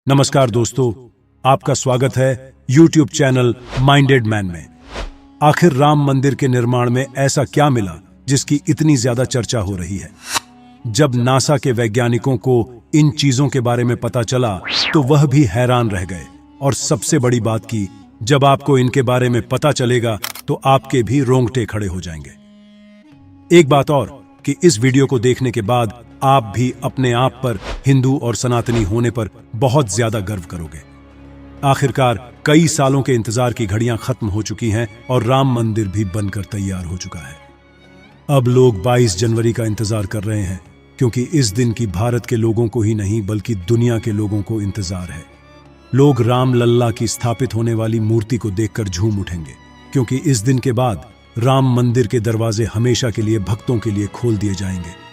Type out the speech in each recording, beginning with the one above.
नमस्कार दोस्तों, आपका स्वागत है YouTube चैनल माइंडेड मैन में। आखिर राम मंदिर के निर्माण में ऐसा क्या मिला जिसकी इतनी ज्यादा चर्चा हो रही है? जब नासा के वैज्ञानिकों को इन चीजों के बारे में पता चला तो वह भी हैरान रह गए। और सबसे बड़ी बात की, जब आपको इनके बारे में पता चलेगा तो आपके भी रोंगटे खड़े हो जाएंगे। एक बात और कि इस वीडियो को देखने के बाद आप भी अपने आप पर हिंदू और सनातनी होने पर बहुत ज्यादा गर्व करोगे। आखिरकार कई सालों के इंतजार की घड़ियां खत्म हो चुकी हैं और राम मंदिर भी बनकर तैयार हो चुका है। अब लोग 22 जनवरी का इंतजार कर रहे हैं, क्योंकि इस दिन की भारत के लोगों को ही नहीं बल्कि दुनिया के लोगों को इंतजार है। लोग राम लल्ला की स्थापित होने वाली मूर्ति को देखकर झूम उठेंगे, क्योंकि इस दिन के बाद राम मंदिर के दरवाजे हमेशा के लिए भक्तों के लिए खोल दिए जाएंगे।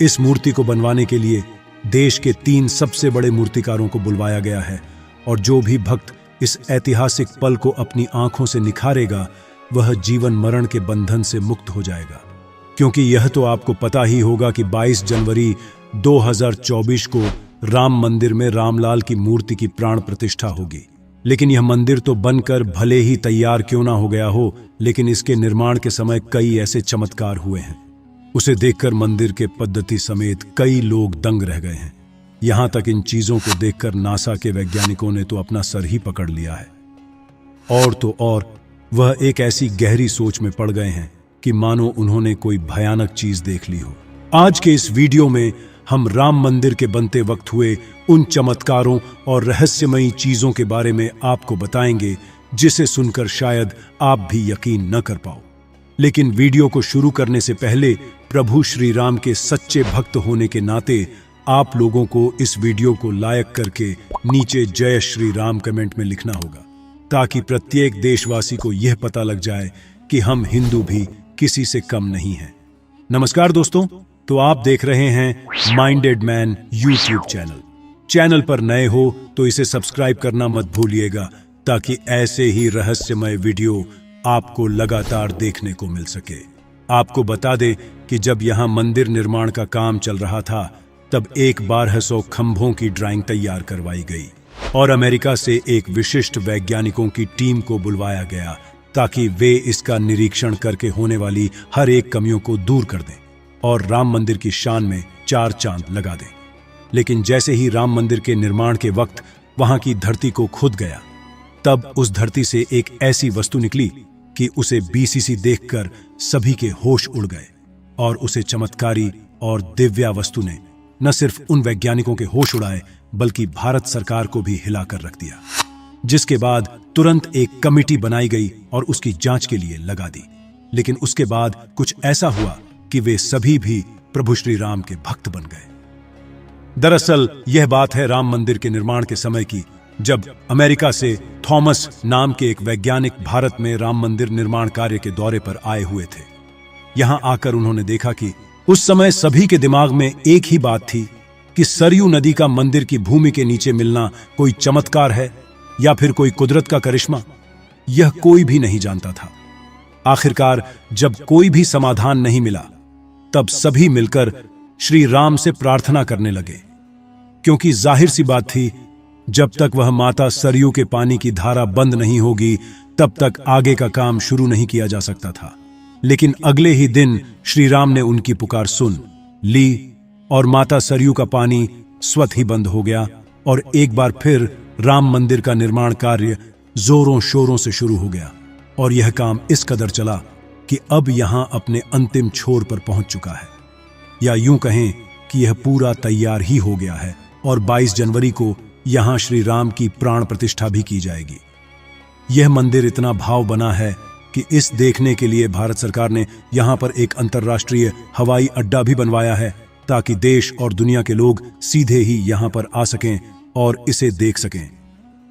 इस मूर्ति को बनवाने के लिए देश के 3 सबसे बड़े मूर्तिकारों को बुलवाया गया है, और जो भी भक्त इस ऐतिहासिक पल को अपनी आंखों से निखारेगा वह जीवन मरण के बंधन से मुक्त हो जाएगा। क्योंकि यह तो आपको पता ही होगा कि 22 जनवरी 2024 को राम मंदिर में रामलाल की मूर्ति की प्राण प्रतिष्ठा होगी। लेकिन यह मंदिर तो बनकर भले ही तैयार क्यों ना हो गया हो, लेकिन इसके निर्माण के समय कई ऐसे चमत्कार हुए हैं। उसे देखकर मंदिर के पद्धति समेत कई लोग दंग रह गए हैं। यहां तक इन चीजों को देखकर नासा के वैज्ञानिकों ने तो अपना सर ही पकड़ लिया है। और तो और वह एक ऐसी गहरी सोच में पड़ गए हैं कि मानो उन्होंने कोई भयानक चीज देख ली हो। आज के इस वीडियो में हम राम मंदिर के बनते वक्त हुए उन चमत्कारों और रहस्यमयी चीजों के बारे में आपको बताएंगे जिसे सुनकर शायद आप भी यकीन न कर पाओ। लेकिन वीडियो को शुरू करने से पहले प्रभु श्री राम के सच्चे भक्त होने के नाते आप लोगों को इस वीडियो को लाइक करके नीचे जय श्री राम कमेंट में लिखना होगा, ताकि प्रत्येक देशवासी को यह पता लग जाए कि हम हिंदू भी किसी से कम नहीं हैं। नमस्कार दोस्तों, तो आप देख रहे हैं माइंडेड मैन YouTube चैनल पर नए हो तो इसे सब्सक्राइब करना मत भूलिएगा, ताकि ऐसे ही रहस्यमय वीडियो आपको लगातार देखने को मिल सके। आपको बता दें कि जब यहां मंदिर निर्माण का काम चल रहा था तब 1200 खंभों की ड्राइंग तैयार करवाई गई और अमेरिका से एक विशिष्ट वैज्ञानिकों की टीम को बुलवाया गया, ताकि वे इसका निरीक्षण करके होने वाली हर एक कमियों को दूर कर दें और राम मंदिर की शान में 4 चांद लगा दें। लेकिन जैसे ही राम मंदिर के निर्माण के वक्त वहां की धरती को खुद गया, तब उस धरती से एक ऐसी वस्तु निकली कि उसे BCC देखकर सभी के होश उड़ गए। और उसे चमत्कारी और दिव्या वस्तु ने न सिर्फ उन वैज्ञानिकों के होश उड़ाए बल्कि भारत सरकार को भी हिलाकर रख दिया, जिसके बाद तुरंत एक कमेटी बनाई गई और उसकी जांच के लिए लगा दी। लेकिन उसके बाद कुछ ऐसा हुआ कि वे सभी भी प्रभु श्री राम के भक्त बन गए। दरअसल यह बात है राम मंदिर के निर्माण के समय की, जब अमेरिका से थॉमस नाम के एक वैज्ञानिक भारत में राम मंदिर निर्माण कार्य के दौरे पर आए हुए थे। यहां आकर उन्होंने देखा कि उस समय सभी के दिमाग में एक ही बात थी कि सरयू नदी का मंदिर की भूमि के नीचे मिलना कोई चमत्कार है या फिर कोई कुदरत का करिश्मा, यह कोई भी नहीं जानता था। आखिरकार जब कोई भी समाधान नहीं मिला, तब सभी मिलकर श्री राम से प्रार्थना करने लगे, क्योंकि जाहिर सी बात थी, जब तक वह माता सरयू के पानी की धारा बंद नहीं होगी तब तक आगे का काम शुरू नहीं किया जा सकता था। लेकिन अगले ही दिन श्री राम ने उनकी पुकार सुन ली और माता सरयू का पानी स्वतः ही बंद हो गया और एक बार फिर राम मंदिर का निर्माण कार्य जोरों शोरों से शुरू हो गया। और यह काम इस कदर चला कि अब यहां अपने अंतिम छोर पर पहुंच चुका है, या यूं कहें कि यह पूरा तैयार ही हो गया है और 22 जनवरी को यहां श्री राम की प्राण प्रतिष्ठा भी की जाएगी। यह मंदिर इतना भाव बना है कि इस देखने के लिए भारत सरकार ने यहां पर एक अंतर्राष्ट्रीय हवाई अड्डा भी बनवाया है, ताकि देश और दुनिया के लोग सीधे ही यहां पर आ सकें और इसे देख सकें।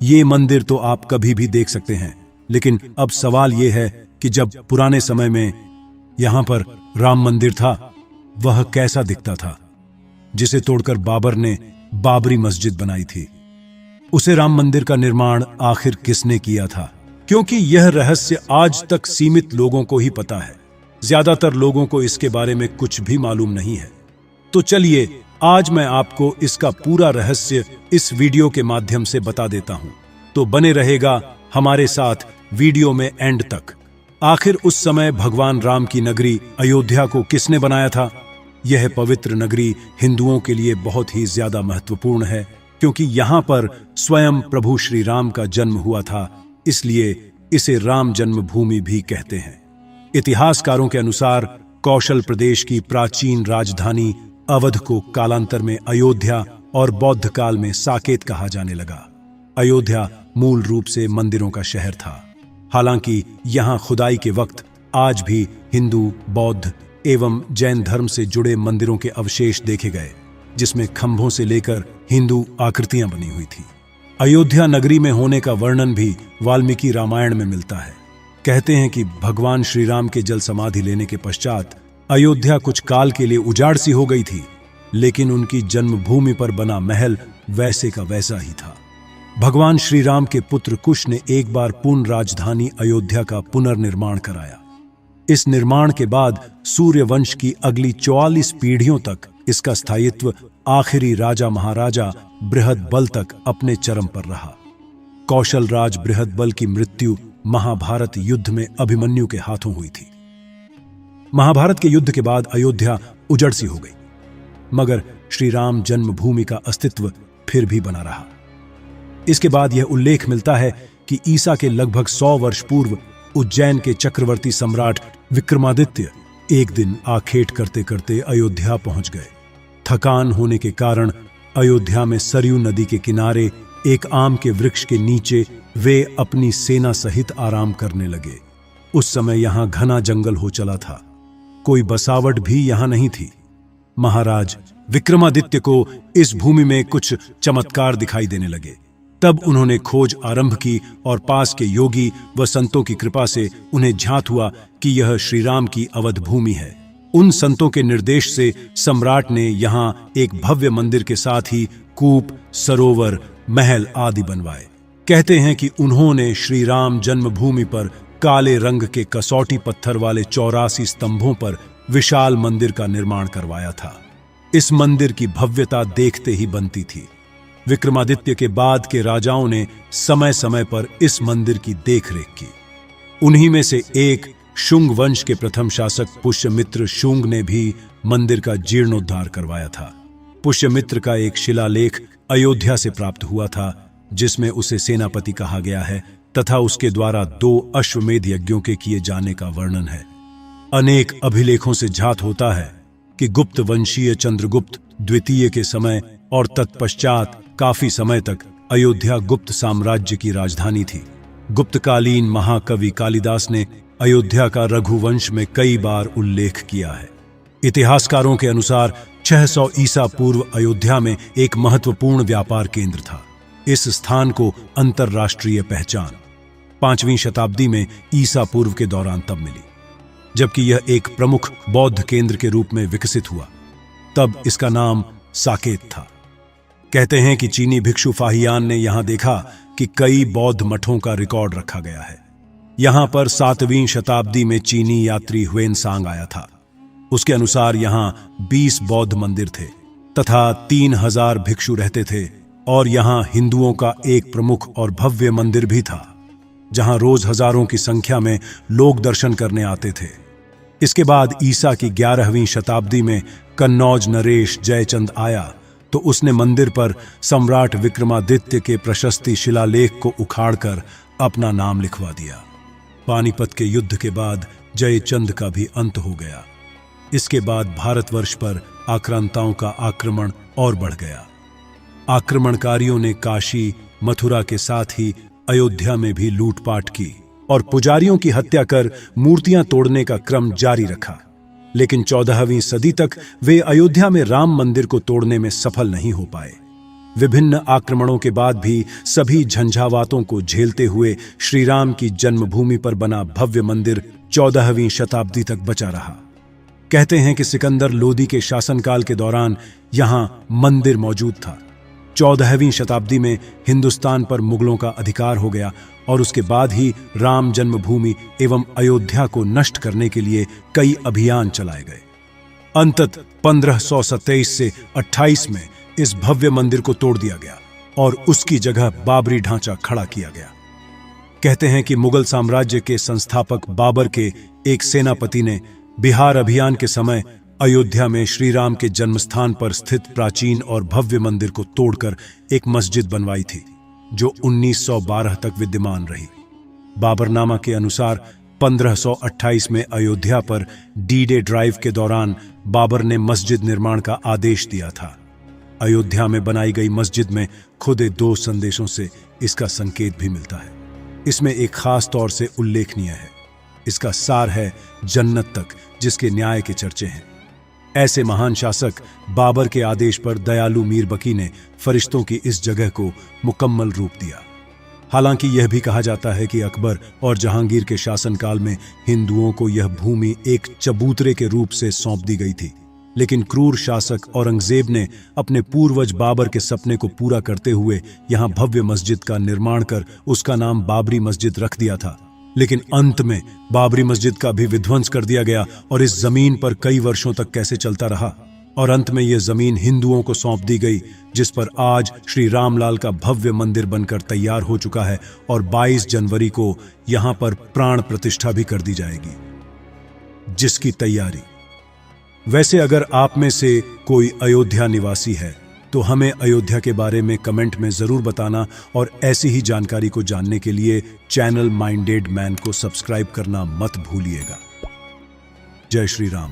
ये मंदिर तो आप कभी भी देख सकते हैं, लेकिन अब सवाल यह है कि जब पुराने समय में यहां पर राम मंदिर था, वह कैसा दिखता था, जिसे तोड़कर बाबर ने बाबरी मस्जिद बनाई थी। उसे राम मंदिर का निर्माण आखिर किसने किया था? क्योंकि यह रहस्य आज तक सीमित लोगों को ही पता है, ज्यादातर लोगों को इसके बारे में कुछ भी मालूम नहीं है। तो चलिए आज मैं आपको इसका पूरा रहस्य इस वीडियो के माध्यम से बता देता हूं, तो बने रहेगा हमारे साथ वीडियो में एंड तक। आखिर उस समय भगवान राम की नगरी अयोध्या को किसने बनाया था? यह पवित्र नगरी हिंदुओं के लिए बहुत ही ज्यादा महत्वपूर्ण है, क्योंकि यहां पर स्वयं प्रभु श्री राम का जन्म हुआ था, इसलिए इसे राम जन्मभूमि भी कहते हैं। इतिहासकारों के अनुसार कौशल प्रदेश की प्राचीन राजधानी अवध को कालांतर में अयोध्या और बौद्ध काल में साकेत कहा जाने लगा। अयोध्या मूल रूप से मंदिरों का शहर था। हालांकि यहां खुदाई के वक्त आज भी हिंदू, बौद्ध एवं जैन धर्म से जुड़े मंदिरों के अवशेष देखे गए, जिसमें खंभों से लेकर हिंदू आकृतियां बनी हुई थी। अयोध्या नगरी में होने का वर्णन भी वाल्मीकि रामायण में मिलता है। कहते हैं कि भगवान श्री राम के जल समाधि लेने के पश्चात अयोध्या कुछ काल के लिए उजाड़ सी हो गई थी, लेकिन उनकी जन्मभूमि पर बना महल वैसे का वैसा ही था। भगवान श्री राम के पुत्र कुश ने एक बार पूर्ण राजधानी अयोध्या का पुनर्निर्माण कराया। इस निर्माण के बाद सूर्य वंश की अगली 44 पीढ़ियों तक इसका स्थायित्व आखिरी राजा महाराजा बृहदबल तक अपने चरम पर रहा। कौशल राज बृहदबल की मृत्यु महाभारत युद्ध में अभिमन्यु के हाथों हुई थी। महाभारत के युद्ध के बाद अयोध्या उजड़ सी हो गई, मगर श्री राम जन्मभूमि का अस्तित्व फिर भी बना रहा। इसके बाद यह उल्लेख मिलता है कि ईसा के लगभग 100 वर्ष पूर्व उज्जैन के चक्रवर्ती सम्राट विक्रमादित्य एक दिन आखेट करते करते अयोध्या पहुंच गए। थकान होने के कारण अयोध्या में सरयू नदी के किनारे एक आम के वृक्ष के नीचे वे अपनी सेना सहित आराम करने लगे। उस समय यहां घना जंगल हो चला था, कोई बसावट भी यहां नहीं थी। महाराज विक्रमादित्य को इस भूमि में कुछ चमत्कार दिखाई देने लगे। तब उन्होंने खोज आरंभ की और पास के योगी व संतों की कृपा से उन्हें ज्ञात हुआ कि यह श्री राम की अवध भूमि है। उन संतों के निर्देश से सम्राट ने यहां एक भव्य मंदिर के साथ ही कूप, सरोवर, महल आदि बनवाए। कहते हैं कि उन्होंने श्री राम जन्मभूमि पर काले रंग के कसौटी पत्थर वाले 84 स्तंभों पर विशाल मंदिर का निर्माण करवाया था। इस मंदिर की भव्यता देखते ही बनती थी। विक्रमादित्य के बाद के राजाओं ने समय समय पर इस मंदिर की देखरेख की। उन्हीं में से एक शुंग वंश के प्रथम शासक पुष्यमित्र शुंग ने भी मंदिर का जीर्णोद्धार करवाया था। पुष्यमित्र का एक शिलालेख अयोध्या से प्राप्त हुआ था, जिसमें उसे सेनापति कहा गया है तथा उसके द्वारा 2 अश्वमेध यज्ञों के किए जाने का वर्णन है। अनेक अभिलेखों से ज्ञात होता है कि गुप्त वंशीय चंद्रगुप्त द्वितीय के समय और तत्पश्चात काफी समय तक अयोध्या गुप्त साम्राज्य की राजधानी थी। गुप्तकालीन महाकवि कालिदास ने अयोध्या का रघुवंश में कई बार उल्लेख किया है। इतिहासकारों के अनुसार 600 ईसा पूर्व अयोध्या में एक महत्वपूर्ण व्यापार केंद्र था। इस स्थान को अंतरराष्ट्रीय पहचान 5वीं शताब्दी में ईसा पूर्व के दौरान तब मिली, जबकि यह एक प्रमुख बौद्ध केंद्र के रूप में विकसित हुआ। तब इसका नाम साकेत था। कहते हैं कि चीनी भिक्षु फाहियान ने यहां देखा कि कई बौद्ध मठों का रिकॉर्ड रखा गया है। यहां पर 7वीं शताब्दी में चीनी यात्री ह्वेनसांग आया था। उसके अनुसार यहां 20 बौद्ध मंदिर थे तथा 3000 भिक्षु रहते थे, और यहां हिंदुओं का एक प्रमुख और भव्य मंदिर भी था, जहां रोज हजारों की संख्या में लोग दर्शन करने आते थे। इसके बाद ईसा की 11वीं शताब्दी में कन्नौज नरेश जयचंद आया तो उसने मंदिर पर सम्राट विक्रमादित्य के प्रशस्ति शिलालेख को उखाड़कर अपना नाम लिखवा दिया। पानीपत के युद्ध के बाद जयचंद का भी अंत हो गया। इसके बाद भारतवर्ष पर आक्रांताओं का आक्रमण और बढ़ गया। आक्रमणकारियों ने काशी, मथुरा के साथ ही अयोध्या में भी लूटपाट की और पुजारियों की हत्या कर मूर्तियां तोड़ने का क्रम जारी रखा। लेकिन 14वीं सदी तक वे अयोध्या में राम मंदिर को तोड़ने में सफल नहीं हो पाए। विभिन्न आक्रमणों के बाद भी सभी झंझावातों को झेलते हुए श्री राम की जन्मभूमि पर बना भव्य मंदिर 14वीं शताब्दी तक बचा रहा। कहते हैं कि सिकंदर लोदी के शासनकाल के दौरान यहां मंदिर मौजूद था। 14वीं शताब्दी में हिंदुस्तान पर मुगलों का अधिकार हो गया और उसके बाद ही राम जन्मभूमि एवं अयोध्या को नष्ट करने के लिए कई अभियान चलाए गए। अंततः 1527 से 28 में इस भव्य मंदिर को तोड़ दिया गया और उसकी जगह बाबरी ढांचा खड़ा किया गया। कहते हैं कि मुगल साम्राज्य के संस्थापक बाबर के एक सेनापति ने बिहार अभियान के समय अयोध्या में श्री राम के जन्मस्थान पर स्थित प्राचीन और भव्य मंदिर को तोड़कर एक मस्जिद बनवाई थी, जो 1912 तक विद्यमान रही। बाबरनामा के अनुसार 1528 में अयोध्या पर डी-डे ड्राइव के दौरान बाबर ने मस्जिद निर्माण का आदेश दिया था। अयोध्या में बनाई गई मस्जिद में खुदे 2 संदेशों से इसका संकेत भी मिलता है। इसमें एक खास तौर से उल्लेखनीय है। इसका सार है जन्नत तक, जिसके न्याय के चर्चे हैं। ऐसे महान शासक बाबर के आदेश पर दयालु मीर बकी ने फरिश्तों की इस जगह को मुकम्मल रूप दिया। हालांकि यह भी कहा जाता है कि अकबर और जहांगीर के शासनकाल में हिंदुओं को यह भूमि एक चबूतरे के रूप से सौंप दी गई थी, लेकिन क्रूर शासक औरंगजेब ने अपने पूर्वज बाबर के सपने को पूरा करते हुए यहां भव्य मस्जिद का निर्माण कर उसका नाम बाबरी मस्जिद रख दिया था। लेकिन अंत में बाबरी मस्जिद का भी विध्वंस कर दिया गया और इस जमीन पर कई वर्षों तक कैसे चलता रहा और अंत में यह जमीन हिंदुओं को सौंप दी गई, जिस पर आज श्री रामलाल का भव्य मंदिर बनकर तैयार हो चुका है और 22 जनवरी को यहां पर प्राण प्रतिष्ठा भी कर दी जाएगी, जिसकी तैयारी। वैसे अगर आप में से कोई अयोध्या निवासी है तो हमें अयोध्या के बारे में कमेंट में जरूर बताना और ऐसी ही जानकारी को जानने के लिए चैनल माइंडेड मैन को सब्सक्राइब करना मत भूलिएगा। जय श्री राम।